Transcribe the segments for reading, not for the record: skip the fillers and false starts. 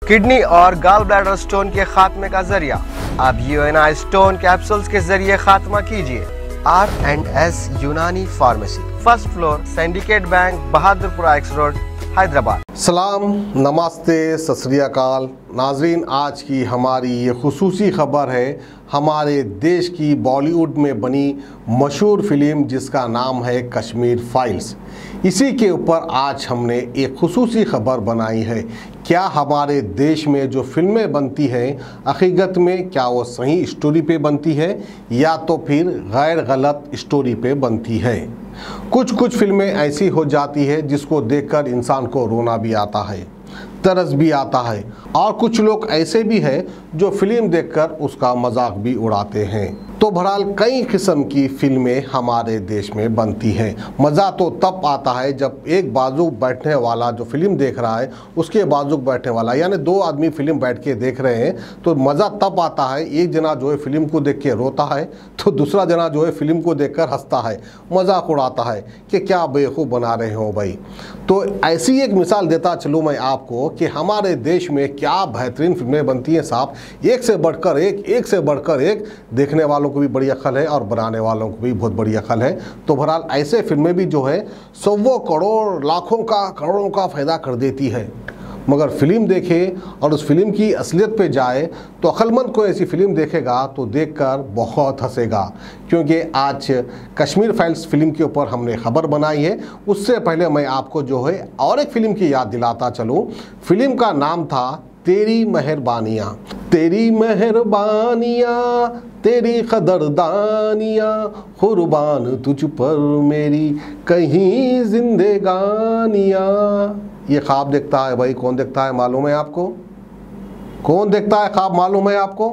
Kidney और gall bladder stone के खात्मे का जरिया। अब यूएनआई स्टोन कैप्सूल्स के जरिए खात्मा कीजिए। R&S यूनानी pharmacy, first floor, syndicate bank, Bahadurpura x road, Hyderabad. सलाम, नमस्ते, सत श्री अकाल नाजरीन। आज की हमारी ये खुसूसी खबर है हमारे देश की बॉलीवुड में बनी मशहूर फिल्म जिसका नाम है कश्मीर फाइल्स। इसी के ऊपर आज हमने एक खुसूसी खबर बनाई है। क्या हमारे देश में जो फिल्में बनती हैं हकीकत में क्या वो सही स्टोरी पे बनती है या तो फिर गैर गलत स्टोरी पे बनती है। कुछ फिल्में ऐसी हो जाती है जिसको देखकर इंसान को रोना भी आता है, तरस भी आता है, और कुछ लोग ऐसे भी हैं जो फिल्म देखकर उसका मजाक भी उड़ाते हैं। तो बहरहाल कई किस्म की फिल्में हमारे देश में बनती हैं। मज़ा तो तब आता है जब एक बाजू बैठने वाला जो फिल्म देख रहा है उसके बाजू बैठने वाला, यानी दो आदमी फिल्म बैठ के देख रहे हैं तो मज़ा तब आता है। एक जना जो है फिल्म को देख के रोता है तो दूसरा जना जो है फिल्म को देखकर हंसता है, मजाक उड़ाता है कि क्या बेवकूफ़ बना रहे हो भाई। तो ऐसी एक मिसाल देता चलूँ मैं आपको कि हमारे देश में क्या बेहतरीन फिल्में बनती हैं साहब, एक से बढ़कर एक, देखने वालों को भी बड़ी अकल है और बनाने वालों को भी बहुत बड़ी अकल है। तो बहरहाल ऐसे फिल्में भी जो है सौों करोड़, लाखों का, करोड़ों का फ़ायदा कर देती है। मगर फिल्म देखे और उस फिल्म की असलियत पे जाए तो अक्लमंद कोई ऐसी फिल्म देखेगा तो देखकर बहुत हंसेगा। क्योंकि आज कश्मीर फाइल्स फिल्म के ऊपर हमने खबर बनाई है। उससे पहले मैं आपको जो है और एक फिल्म की याद दिलाता चलूँ। फिल्म का नाम था तेरी मेहरबानियाँ। तेरी मेहरबानियाँ, तेरी कदरदानियाँ, कुर्बान तुझ पर मेरी कहीं जिंदगानियाँ। ये ख्वाब देखता है भाई, कौन देखता है मालूम है आपको? कौन देखता है ख्वाब मालूम है आपको?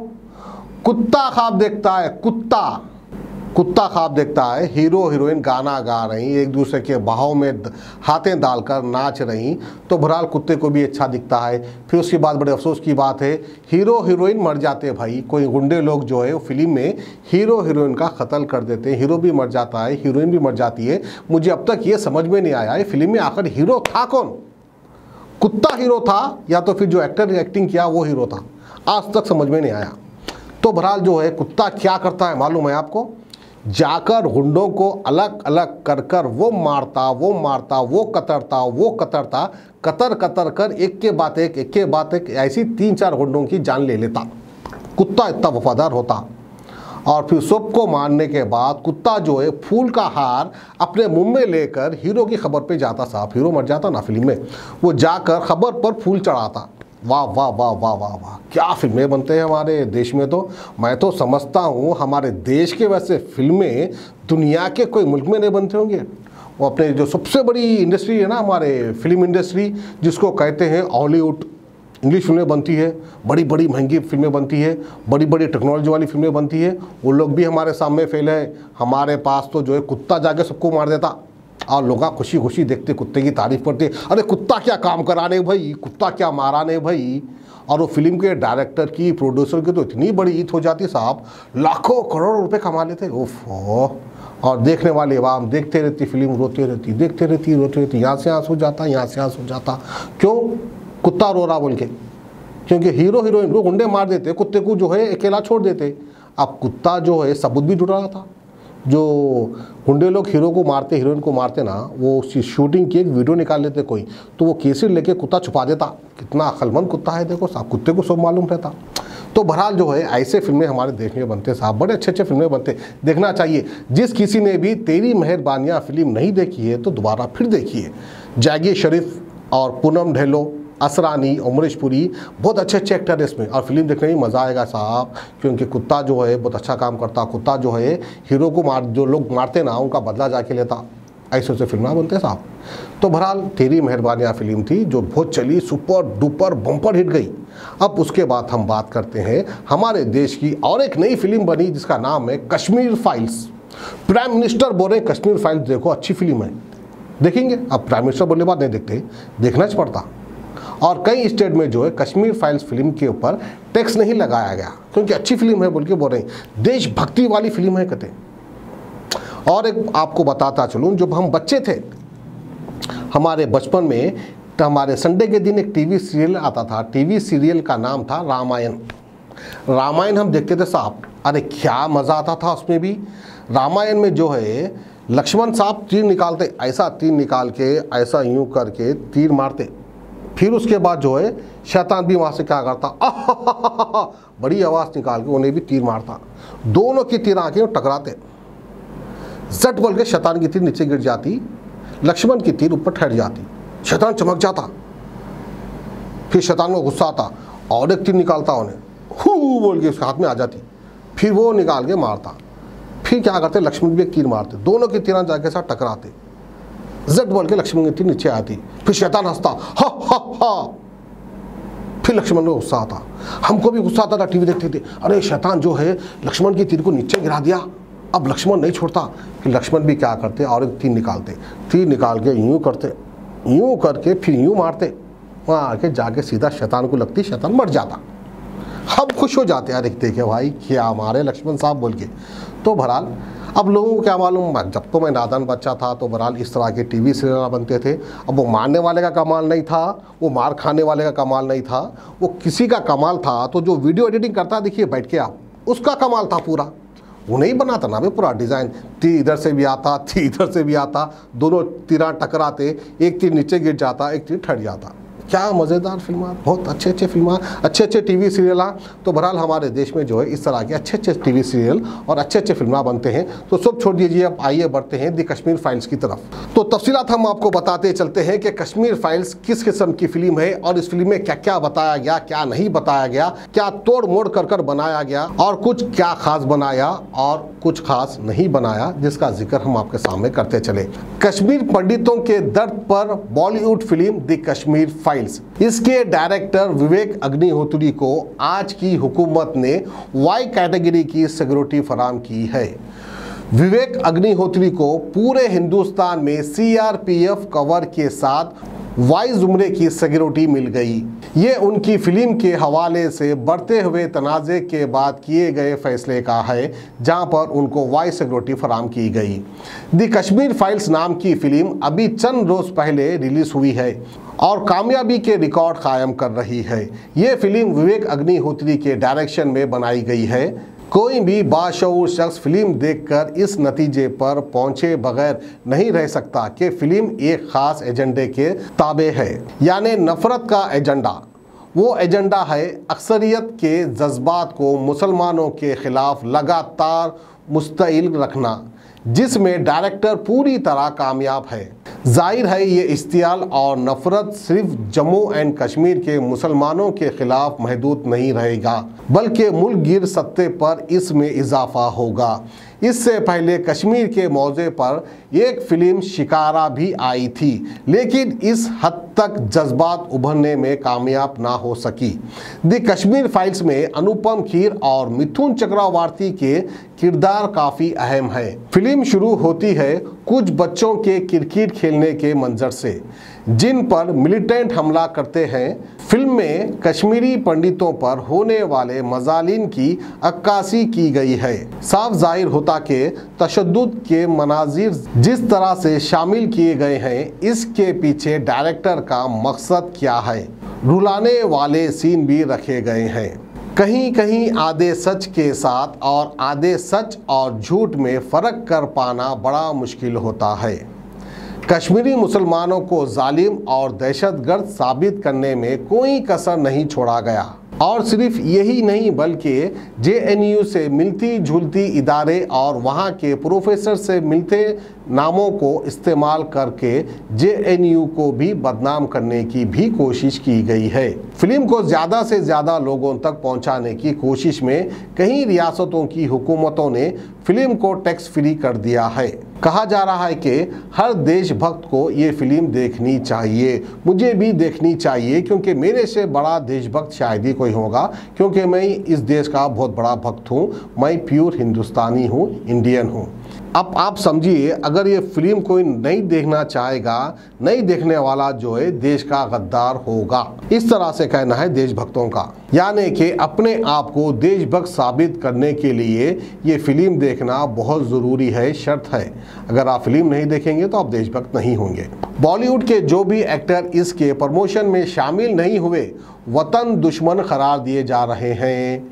कुत्ता ख्वाब देखता है, कुत्ता ख्वाब देखता है। हीरो हीरोइन गाना गा रही, एक दूसरे के बाहों में हाथें डालकर नाच रही, तो बहरहाल कुत्ते को भी अच्छा दिखता है। फिर उसके बाद बड़े अफसोस की बात है हीरो हीरोइन मर जाते भाई। कोई गुंडे लोग जो है फिल्म में हीरो हीरोइन का कत्ल कर देते हैं, हीरो भी मर जाता है, हीरोइन भी मर जाती है। मुझे अब तक ये समझ में नहीं आया है फिल्म में आखिर हीरो था कौन? कुत्ता हीरो था या तो फिर जो एक्टर ने एक्टिंग किया वो हीरो था? आज तक समझ में नहीं आया। तो बहरहाल जो है कुत्ता क्या करता है मालूम है आपको? जाकर गुंडों को अलग अलग कर कर वो मारता, वो कतरता, कतर कर एक के बाद एक ऐसी 3-4 गुंडों की जान ले लेता। कुत्ता इतना वफादार होता। और फिर सबको मारने के बाद कुत्ता जो है फूल का हार अपने मुंह में लेकर हीरो की खबर पे जाता। साहब हीरो मर जाता ना फिल्म में, वो जाकर खबर पर फूल चढ़ाता। वाह वाह वाह वाह वाह वाह, क्या फिल्में बनते हैं हमारे देश में। तो मैं तो समझता हूँ हमारे देश के वैसे फिल्में दुनिया के कोई मुल्क में नहीं बनते होंगे। वो अपने जो सबसे बड़ी इंडस्ट्री है ना हमारे फिल्म इंडस्ट्री, जिसको कहते हैं हॉलीवुड, इंग्लिश फिल्में बनती है, बड़ी बड़ी महंगी फिल्में बनती है, बड़ी बड़ी टेक्नोलॉजी वाली फिल्में बनती है। वो लोग भी हमारे सामने फेल है। हमारे पास तो जो है कुत्ता जाके सबको मार देता और लोग खुशी खुशी देखते, कुत्ते की तारीफ करते, अरे कुत्ता क्या काम कराने भाई, कुत्ता क्या माराने भाई। और वो फिल्म के डायरेक्टर की, प्रोड्यूसर की तो इतनी बड़ी ईद हो जाती साहब, लाखों करोड़ रुपए कमा लेते। ओफ। और देखने वाली आवाम देखते रहती, फिल्म रोते रहती, देखते रहती, रोते रहती, यहाँ से आंसू जाता, यहाँ से आंसू जाता। क्यों? कुत्ता रो रहा बोल के। क्योंकि हीरो हीरोइन को गुंडे मार देते, कुत्ते को जो है अकेला छोड़ देते। अब कुत्ता जो है सबूत भी ढूंढ रहा था। जो गुंडे लोग हीरो को मारते, हीरोइन को मारते ना, वो शूटिंग की एक वीडियो निकाल लेते कोई, तो वो केसरी लेके कुत्ता छुपा देता। कितना अक्लमंद कुत्ता है देखो साहब, कुत्ते को सब मालूम रहता। तो बहरहाल जो है ऐसे फिल्में हमारे देश में बनते साहब, बड़े अच्छे फिल्में बनते, देखना चाहिए। जिस किसी ने भी तेरी मेहरबानियाँ फिल्म नहीं देखी है तो दोबारा फिर देखिए। जागी शरीफ और पूनम ढेलो, असरानी, अमरीश पुरी, बहुत अच्छे एक्टर है इसमें। और फिल्म देखने में मज़ा आएगा साहब, क्योंकि कुत्ता जो है बहुत अच्छा काम करता। कुत्ता जो है हीरो को जो लोग मारते ना उनका बदला जाके लेता। ऐसे फिल्में बनते साहब। तो बहरहाल तेरी मेहरबानियाँ फिल्म थी जो बहुत चली, सुपर डुपर बम्पर हिट गई। अब उसके बाद हम बात करते हैं हमारे देश की और एक नई फिल्म बनी जिसका नाम है कश्मीर फाइल्स। प्राइम मिनिस्टर बोल रहे कश्मीर फाइल्स देखो, अच्छी फिल्म है, देखेंगे। अब प्राइम मिनिस्टर बोलने बाद नहीं देखते, देखना ही पड़ता। और कई स्टेट में जो है कश्मीर फाइल्स फिल्म के ऊपर टैक्स नहीं लगाया गया क्योंकि अच्छी फिल्म है बोल के बोल रहे हैं, देशभक्ति वाली फिल्म है कहते। और एक आपको बताता चलूँ, जब हम बच्चे थे हमारे बचपन में हमारे संडे के दिन एक टीवी सीरियल आता था। टीवी सीरियल का नाम था रामायण। रामायण हम देखते थे साहब, अरे क्या मज़ा आता था उसमें भी। रामायण में जो है लक्ष्मण साहब तीर निकालते, ऐसा तीर निकाल के ऐसा यूं करके तीर मारते, फिर उसके बाद जो है शैतान भी वहाँ से क्या करता, बड़ी आवाज़ निकाल के उन्हें भी तीर मारता। दोनों की तीर आके टकराते, झट बोल के शैतान की तीर नीचे गिर जाती, लक्ष्मण की तीर ऊपर ठहर जाती, शैतान चमक जाता। फिर शैतान को गुस्सा आता और एक तीर निकालता, उन्हें हू बोल के उसके हाथ में आ जाती, फिर वो निकाल के मारता। फिर क्या करते, लक्ष्मण भी एक तीर मारते, दोनों की तीर जाके साथ टकराते, झट बोल के लक्ष्मण की तीर नीचे आती, फिर शैतान हंसता, हा हा हा। फिर लक्ष्मण को गुस्सा आता, हमको भी गुस्सा आता था, टीवी देखते थे, अरे शैतान जो है लक्ष्मण की तीर को नीचे गिरा दिया, अब लक्ष्मण नहीं छोड़ता। फिर लक्ष्मण भी क्या करते, और एक तीर निकालते, तीर निकाल के यूं करते, यूं करके फिर यूं मारते, वहाँ आके जाके सीधा शैतान को लगती, शैतान मर जाता। हम खुश हो जाते यार, देखते क्या भाई क्या हमारे लक्ष्मण साहब बोल के। तो बहरहाल अब लोगों को क्या मालूम, जब तो मैं नादान बच्चा था तो बहरहाल इस तरह के टीवी सीरियल बनते थे। अब वो मारने वाले का कमाल नहीं था, वो मार खाने वाले का कमाल नहीं था, वो किसी का कमाल था। तो जो वीडियो एडिटिंग करता देखिए बैठ के आप, उसका कमाल था पूरा। वो नहीं बनाता ना भाई पूरा डिज़ाइन, तीर इधर से भी आता, तीर इधर से भी आता, दोनों तीर टकराते, एक तीर नीचे गिर जाता, एक तीर ठट जाता। क्या मज़ेदार फिल्म, बहुत अच्छे अच्छे फिल्म, अच्छे अच्छे टीवी सीरियल। तो बहरहाल हमारे देश में जो है इस तरह के अच्छे अच्छे टीवी सीरियल और अच्छे अच्छे फिल्म बनते हैं। तो सब छोड़ दीजिए, अब आइए बढ़ते हैं दी कश्मीर फाइल्स की तरफ। तो तफसीलात हम आपको बताते चलते हैं कि कश्मीर फाइल्स किस किस्म की फिल्म है और इस फिल्म में क्या क्या बताया गया, क्या नहीं बताया गया, क्या तोड़ मोड़ कर बनाया गया और कुछ क्या खास बनाया और कुछ खास नहीं बनाया, जिसका जिक्र हम आपके सामने करते चले। कश्मीर पंडितों के दर्द पर बॉलीवुड फिल्म दी कश्मीर फाइल्स, इसके डायरेक्टर विवेक अग्निहोत्री को आज की हुकूमत ने वाई कैटेगरी की सिक्योरिटी फराहम की है। विवेक अग्निहोत्री को पूरे हिंदुस्तान में सीआरपीएफ कवर के साथ वाई जुमरे की सिक्योरिटी मिल गई। ये उनकी फिल्म के हवाले से बढ़ते हुए तनाज़े के बाद किए गए फैसले का है, जहां पर उनको वाई सिक्योरिटी फराहम की गई। दी कश्मीर फाइल्स नाम की फिल्म अभी चंद रोज़ पहले रिलीज हुई है और कामयाबी के रिकॉर्ड कायम कर रही है। ये फिल्म विवेक अग्निहोत्री के डायरेक्शन में बनाई गई है। कोई भी बाशऊर शख्स फिल्म देखकर इस नतीजे पर पहुंचे बगैर नहीं रह सकता कि फिल्म एक खास एजेंडे के ताबे है, यानी नफरत का एजेंडा। वो एजेंडा है अक्सरियत के जज्बात को मुसलमानों के खिलाफ लगातार मुस्तइल रखना, जिसमें डायरेक्टर पूरी तरह कामयाब है। जाहिर है ये इश्तियाल और नफरत सिर्फ जम्मू एंड कश्मीर के मुसलमानों के खिलाफ महदूद नहीं रहेगा, बल्कि मुल्क गिर सत्ते पर इसमें इजाफा होगा। इससे पहले कश्मीर के मौजे पर एक फिल्म शिकारा भी आई थी, लेकिन इस हद तक जज्बात उभरने में कामयाब ना हो सकी। दी कश्मीर फाइल्स में अनुपम खेर और मिथुन चक्रवर्ती के किरदार काफ़ी अहम है। फिल्म शुरू होती है कुछ बच्चों के क्रिकेट खेलने के मंजर से, जिन पर मिलिटेंट हमला करते हैं। फिल्म में कश्मीरी पंडितों पर होने वाले मजालिम की अक्कासी की गई है। साफ जाहिर होता कि तशद्दुद के मनाजिर जिस तरह से शामिल किए गए हैं, इसके पीछे डायरेक्टर का मकसद क्या है। रुलाने वाले सीन भी रखे गए हैं, कहीं कहीं आधे सच के साथ, और आधे सच और झूठ में फ़र्क कर पाना बड़ा मुश्किल होता है। कश्मीरी मुसलमानों को जालिम और दहशतगर्द साबित करने में कोई कसर नहीं छोड़ा गया। और सिर्फ यही नहीं, बल्कि जेएनयू से मिलती जुलती इदारे और वहाँ के प्रोफेसर से मिलते नामों को इस्तेमाल करके जेएनयू को भी बदनाम करने की भी कोशिश की गई है। फिल्म को ज़्यादा से ज़्यादा लोगों तक पहुँचाने की कोशिश में कई रियासतों की हुकूमतों ने फिल्म को टैक्स फ्री कर दिया है। कहा जा रहा है कि हर देशभक्त को ये फिल्म देखनी चाहिए, मुझे भी देखनी चाहिए, क्योंकि मेरे से बड़ा देशभक्त शायद ही कोई होगा, क्योंकि मैं इस देश का बहुत बड़ा भक्त हूँ। मैं प्योर हिंदुस्तानी हूँ, इंडियन हूँ। अब आप समझिए, अगर ये फिल्म कोई नहीं देखना चाहेगा, नहीं देखने वाला जो है देश का गद्दार होगा, इस तरह से कहना है देशभक्तों का। यानी कि अपने आप को देशभक्त साबित करने के लिए ये फिल्म देखना बहुत ज़रूरी है, शर्त है। अगर आप फिल्म नहीं देखेंगे तो आप देशभक्त नहीं होंगे। बॉलीवुड के जो भी एक्टर इसके प्रमोशन में शामिल नहीं हुए, वतन दुश्मन करार दिए जा रहे हैं।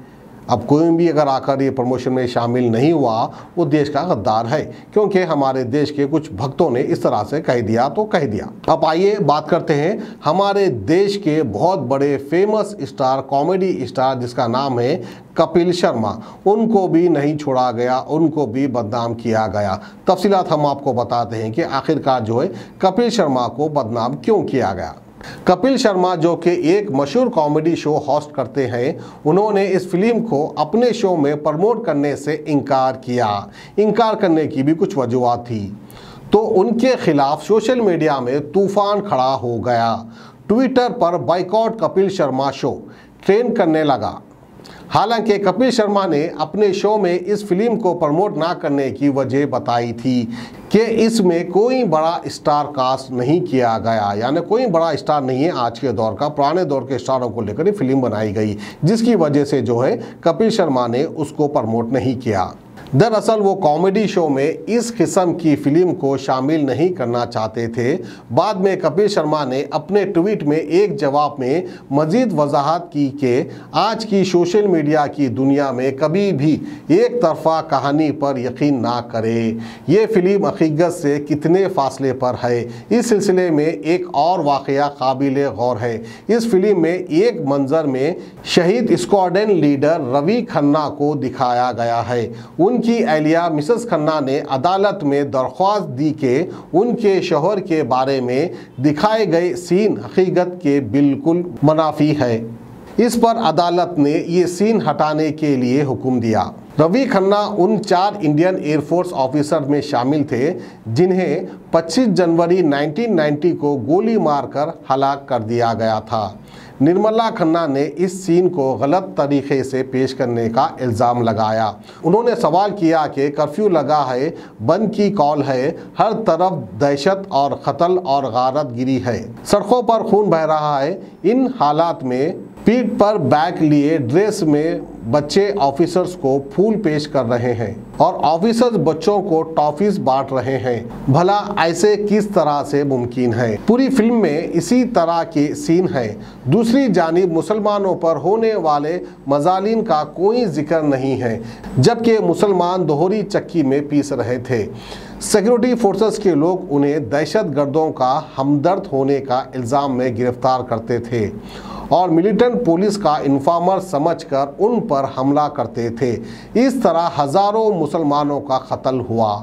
अब कोई भी अगर आकर ये प्रमोशन में शामिल नहीं हुआ, वो देश का गद्दार है, क्योंकि हमारे देश के कुछ भक्तों ने इस तरह से कह दिया तो कह दिया। अब आइए बात करते हैं हमारे देश के बहुत बड़े फेमस स्टार, कॉमेडी स्टार जिसका नाम है कपिल शर्मा। उनको भी नहीं छोड़ा गया, उनको भी बदनाम किया गया। तफसीलात हम आपको बताते हैं कि आखिरकार जो है कपिल शर्मा को बदनाम क्यों किया गया। कपिल शर्मा जो कि एक मशहूर कॉमेडी शो होस्ट करते हैं, उन्होंने इस फिल्म को अपने शो में प्रमोट करने से इनकार किया। इनकार करने की भी कुछ वजूहत थी, तो उनके खिलाफ सोशल मीडिया में तूफान खड़ा हो गया। ट्विटर पर boycott Kapil Sharma show trend करने लगा। हालांकि कपिल शर्मा ने अपने शो में इस फिल्म को प्रमोट ना करने की वजह बताई थी कि इसमें कोई बड़ा स्टार कास्ट नहीं किया गया, यानी कोई बड़ा स्टार नहीं है आज के दौर का। पुराने दौर के स्टारों को लेकर ये फिल्म बनाई गई, जिसकी वजह से जो है कपिल शर्मा ने उसको प्रमोट नहीं किया। दरअसल वो कॉमेडी शो में इस किस्म की फिल्म को शामिल नहीं करना चाहते थे। बाद में कपिल शर्मा ने अपने ट्वीट में एक जवाब में मजीद वजाहत की कि आज की सोशल मीडिया की दुनिया में कभी भी एक तरफा कहानी पर यकीन ना करें। ये फिल्म हकीकत से कितने फासले पर है। इस सिलसिले में एक और वाक़या काबिल गौर है। इस फिल्म में एक मंजर में शहीद स्क्वाड्रन लीडर रवि खन्ना को दिखाया गया है। उनकी एहलिया मिसेस खन्ना ने अदालत में दरख्वास्त दी कि उनके शौहर के बारे में दिखाए गए सीन हकीकत के बिल्कुल मुनाफी है। इस पर अदालत ने ये सीन हटाने के लिए हुक्म दिया। रवि खन्ना उन 4 इंडियन एयरफोर्स ऑफिसर में शामिल थे जिन्हें 25 जनवरी 1990 को गोली मारकर हलाक कर दिया गया था। निर्मला खन्ना ने इस सीन को गलत तरीके से पेश करने का इल्ज़ाम लगाया। उन्होंने सवाल किया कि कर्फ्यू लगा है, बंद की कॉल है, हर तरफ दहशत और कत्ल और गारत गिरी है, सड़कों पर खून बह रहा है। इन हालात में पीठ पर बैग लिए ड्रेस में बच्चे ऑफिसर्स को फूल पेश कर रहे हैं और ऑफिसर्स बच्चों को टॉफीज बांट रहे हैं। भला ऐसे किस तरह से मुमकिन है? पूरी फिल्म में इसी तरह के सीन है। दूसरी जानिब मुसलमानों पर होने वाले मजालिम का कोई जिक्र नहीं है, जबकि मुसलमान दोहरी चक्की में पीस रहे थे। सिक्योरिटी फोर्सेस के लोग उन्हें दहशतगर्दों का हमदर्द होने का इल्ज़ाम में गिरफ्तार करते थे और मिलिटेंट पुलिस का इन्फॉर्मर समझकर उन पर हमला करते थे। इस तरह हज़ारों मुसलमानों का कत्ल हुआ।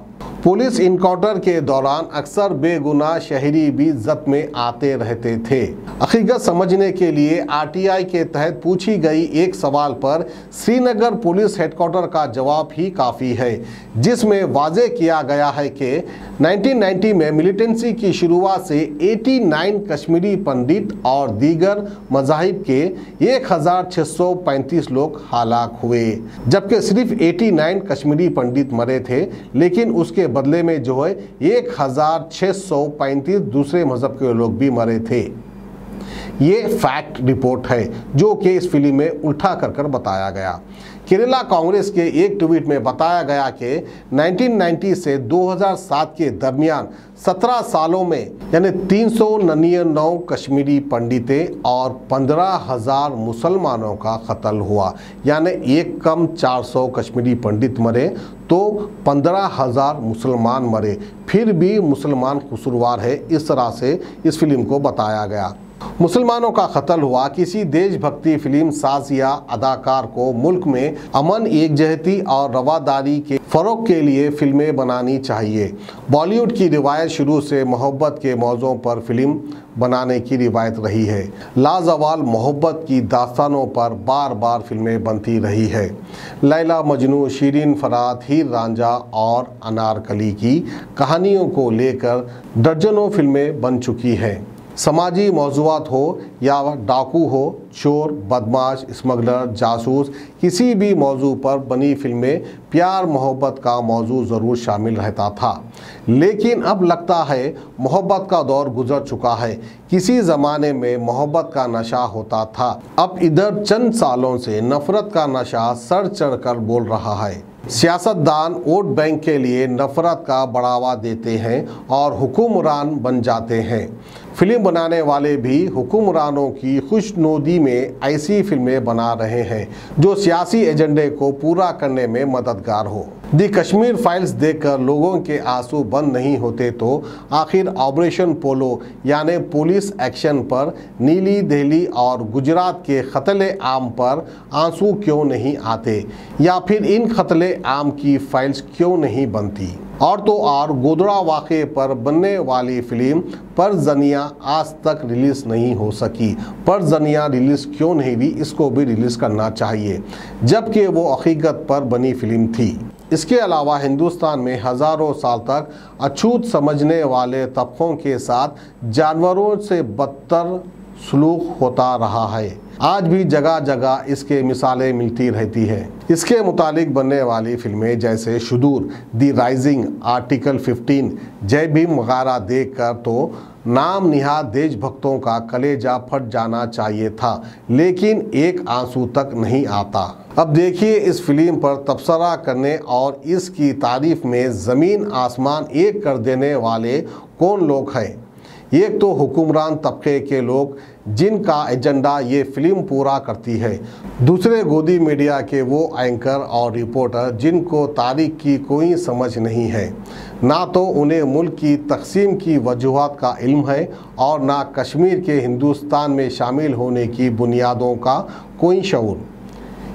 पुलिस इनकाउंटर के दौरान अक्सर बेगुनाह शहरी भी जद में आते रहते थे। हकीकत समझने के लिए आरटीआई के तहत पूछी गई एक सवाल पर श्रीनगर पुलिस हेडक्वार्टर का जवाब ही काफ़ी है, जिसमें वाज़े किया गया है कि 1990 में मिलिटेंसी की शुरुआत से 89 कश्मीरी पंडित और दीगर मज़ाहिब के 1635 लोग हलाक हुए, जबकि सिर्फ 89 कश्मीरी पंडित मरे थे। लेकिन उसके बदले में जो है 1635 दूसरे मजहब के लोग भी मरे थे। ये फैक्ट रिपोर्ट है जो कि इस फिल्म में उल्टा कर बताया गया। केरला कांग्रेस के एक ट्वीट में बताया गया कि 1990 से 2007 के दरमियान 17 सालों में यानी 399 कश्मीरी पंडितें और 15,000 मुसलमानों का कत्ल हुआ। यानी एक कम 400 कश्मीरी पंडित मरे तो 15,000 मुसलमान मरे, फिर भी मुसलमान कसूरवार है। इस तरह से इस फिल्म को बताया गया। मुसलमानों का कत्ल हुआ। किसी देशभक्ति फिल्म साज या अदाकार को मुल्क में अमन, एकजहती और रवादारी के फ़रोग के लिए फिल्में बनानी चाहिए। बॉलीवुड की रिवायत शुरू से मोहब्बत के मौज़ों पर फिल्म बनाने की रिवायत रही है। लाजवाल मोहब्बत की दास्तानों पर बार बार फिल्में बनती रही है। लैला मजनू, शीरीन फरात, हीर रांझा और अनारकली की कहानियों को लेकर दर्जनों फिल्में बन चुकी हैं। समाजी मौज़ूआत हो या डाकू हो, चोर, बदमाश, स्मगलर, जासूस, किसी भी मौजू पर बनी फिल्में प्यार मोहब्बत का मौजू ज़रूर शामिल रहता था। लेकिन अब लगता है मोहब्बत का दौर गुजर चुका है। किसी ज़माने में मोहब्बत का नशा होता था, अब इधर चंद सालों से नफ़रत का नशा सर चढ़कर बोल रहा है। सियासतदान वोट बैंक के लिए नफ़रत का बढ़ावा देते हैं और हुक्मरान बन जाते हैं। फिल्म बनाने वाले भी हुक्मरानों की खुशनुदी में ऐसी फिल्में बना रहे हैं जो सियासी एजेंडे को पूरा करने में मददगार हो। दी कश्मीर फाइल्स देखकर लोगों के आंसू बंद नहीं होते तो आखिर ऑपरेशन पोलो यानी पुलिस एक्शन पर, नीली दिल्ली और गुजरात के कत्ले आम पर आंसू क्यों नहीं आते, या फिर इन कत्ले आम की फाइल्स क्यों नहीं बनती। और तो और गोधरा वाक़े पर बनने वाली फिल्म परजनिया आज तक रिलीज़ नहीं हो सकी। परजनिया रिलीज़ क्यों नहीं हुई, इसको भी रिलीज़ करना चाहिए, जबकि वो हकीकत पर बनी फिल्म थी। इसके अलावा हिंदुस्तान में हज़ारों साल तक अछूत समझने वाले तबकों के साथ जानवरों से बदतर सलूक होता रहा है। आज भी जगह जगह इसके मिसालें मिलती रहती हैं। इसके मुतालिक बनने वाली फिल्में जैसे शुदूर, दी राइजिंग, आर्टिकल 15, जय भीम वगैरह देखकर तो नाम निहाद देशभक्तों का कलेजा फट जाना चाहिए था, लेकिन एक आंसू तक नहीं आता। अब देखिए इस फिल्म पर तबसरा करने और इसकी तारीफ में ज़मीन आसमान एक कर देने वाले कौन लोग हैं। एक तो हुक्मरान तबके के लोग जिनका एजेंडा ये फिल्म पूरा करती है, दूसरे गोदी मीडिया के वो एंकर और रिपोर्टर जिनको तारीख की कोई समझ नहीं है, ना तो उन्हें मुल्क की तकसीम की वजूहात का इल्म है और ना कश्मीर के हिंदुस्तान में शामिल होने की बुनियादों का कोई शऊर।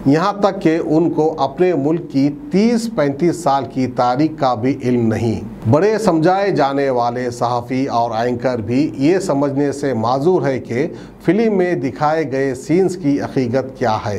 यहाँ तक कि उनको अपने मुल्क की 30-35 साल की तारीख का भी इल्म नहीं। बड़े समझाए जाने वाले सहाफ़ी और एंकर भी ये समझने से माजूर है कि फ़िल्म में दिखाए गए सीन्स की हकीकत क्या है।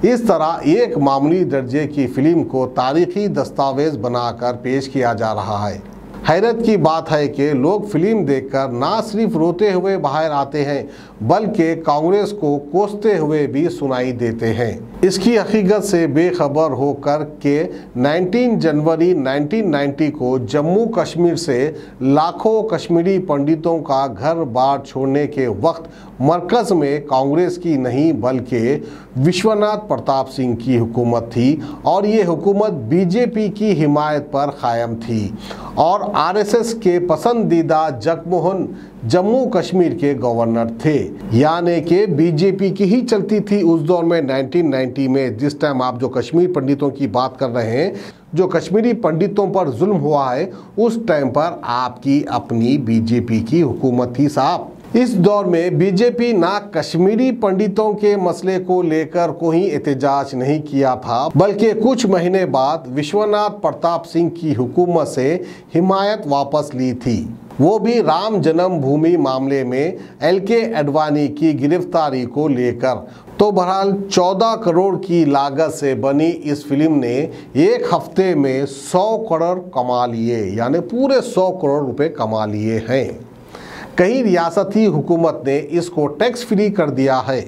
इस तरह एक मामूली दर्जे की फ़िल्म को तारीख़ी दस्तावेज़ बनाकर पेश किया जा रहा है। हैरत की बात है कि लोग फिल्म देखकर ना सिर्फ रोते हुए बाहर आते हैं, बल्कि कांग्रेस को कोसते हुए भी सुनाई देते हैं। इसकी हकीकत से बेखबर होकर के 19 जनवरी 1990 को जम्मू कश्मीर से लाखों कश्मीरी पंडितों का घर बार छोड़ने के वक्त मरकज़ में कांग्रेस की नहीं बल्कि विश्वनाथ प्रताप सिंह की हुकूमत थी और ये हुकूमत बीजेपी की हिमायत पर कायम थी और आरएसएस के पसंदीदा जगमोहन जम्मू कश्मीर के गवर्नर थे, यानी कि बीजेपी की ही चलती थी उस दौर में 1990 में। जिस टाइम आप जो कश्मीर पंडितों की बात कर रहे हैं, जो कश्मीरी पंडितों पर जुल्म हुआ है, उस टाइम पर आपकी अपनी बीजेपी की हुकूमत थी साहब। इस दौर में बीजेपी ना कश्मीरी पंडितों के मसले को लेकर कोई एहतजाज नहीं किया था, बल्कि कुछ महीने बाद विश्वनाथ प्रताप सिंह की हुकूमत से हिमायत वापस ली थी, वो भी राम जन्मभूमि मामले में एलके अडवाणी की गिरफ्तारी को लेकर। तो बहरहाल 14 करोड़ की लागत से बनी इस फिल्म ने एक हफ्ते में 100 करोड़ कमा लिए, यानी पूरे 100 करोड़ रुपए कमा लिए हैं। कई रियासती हुकूमत ने इसको टैक्स फ्री कर दिया है।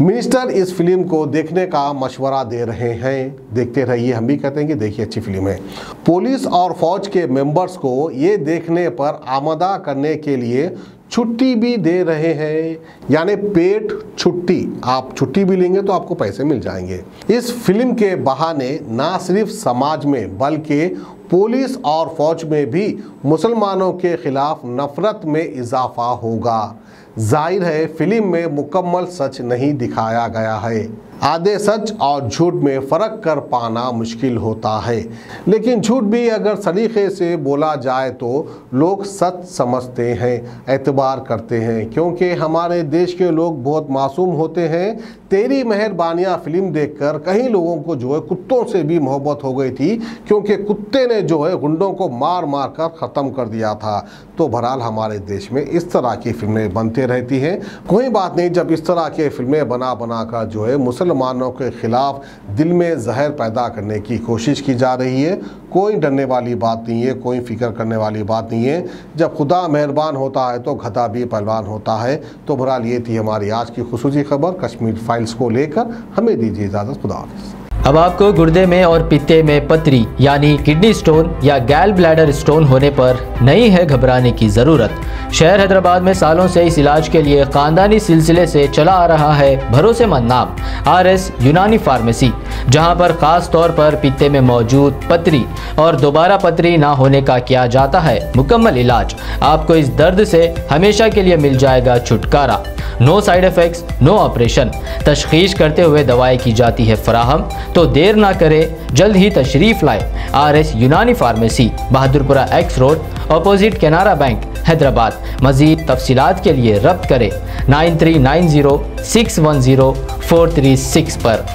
मिनिस्टर इस फिल्म को देखने का मशवरा दे रहे हैं, देखते रहिए। हम भी कहते हैं कि देखिए अच्छी फिल्म है। पुलिस और फौज के मेंबर्स को ये देखने पर आमदा करने के लिए छुट्टी भी दे रहे हैं, यानी पेड छुट्टी। आप छुट्टी भी लेंगे तो आपको पैसे मिल जाएंगे। इस फिल्म के बहाने ना सिर्फ समाज में बल्कि पुलिस और फौज में भी मुसलमानों के खिलाफ नफरत में इजाफा होगा। जाहिर है फिल्म में मुकम्मल सच नहीं दिखाया गया है, आधे सच और झूठ में फ़र्क कर पाना मुश्किल होता है, लेकिन झूठ भी अगर सलीके से बोला जाए तो लोग सच समझते हैं, एतबार करते हैं, क्योंकि हमारे देश के लोग बहुत मासूम होते हैं। तेरी मेहरबानियाँ फिल्म देखकर कई लोगों को जो है कुत्तों से भी मोहब्बत हो गई थी, क्योंकि कुत्ते ने जो है गुंडों को मार मार कर ख़त्म कर दिया था। तो बहरहाल हमारे देश में इस तरह की फिल्में बनती रहती हैं। कोई बात नहीं, जब इस तरह की फिल्में बना कर जो है मुसलमान मुसलमानों के ख़िलाफ़ दिल में जहर पैदा करने की कोशिश की जा रही है। कोई डरने वाली बात नहीं है, कोई फ़िक्र करने वाली बात नहीं है। जब खुदा मेहरबान होता है तो गधा भी पहलवान होता है। तो बहरहाल ये थी हमारी आज की खुसूसी खबर कश्मीर फाइल्स को लेकर। हमें दीजिए इजाज़त, खुदा हाफ़िज़। अब आपको गुर्दे में और पित्ते में पथरी यानी किडनी स्टोन या गैल ब्लैडर स्टोन होने पर नहीं है घबराने की ज़रूरत। शहर हैदराबाद में सालों से इस इलाज के लिए ख़ानदानी सिलसिले से चला आ रहा है भरोसेमंद नाम RS यूनानी फार्मेसी, जहां पर ख़ास तौर पर पित्ते में मौजूद पथरी और दोबारा पथरी ना होने का किया जाता है मुकम्मल इलाज। आपको इस दर्द से हमेशा के लिए मिल जाएगा छुटकारा। No side effects, no operation. तशख़ीस करते हुए दवाएं की जाती है फराहम। तो देर ना करें, जल्द ही तशरीफ़ लाएं। RS यूनानी pharmacy, Bahadurpura X road, opposite Canara bank, Hyderabad. मज़ीद तफसीलात के लिए रब्त करें 9390 610 436 पर।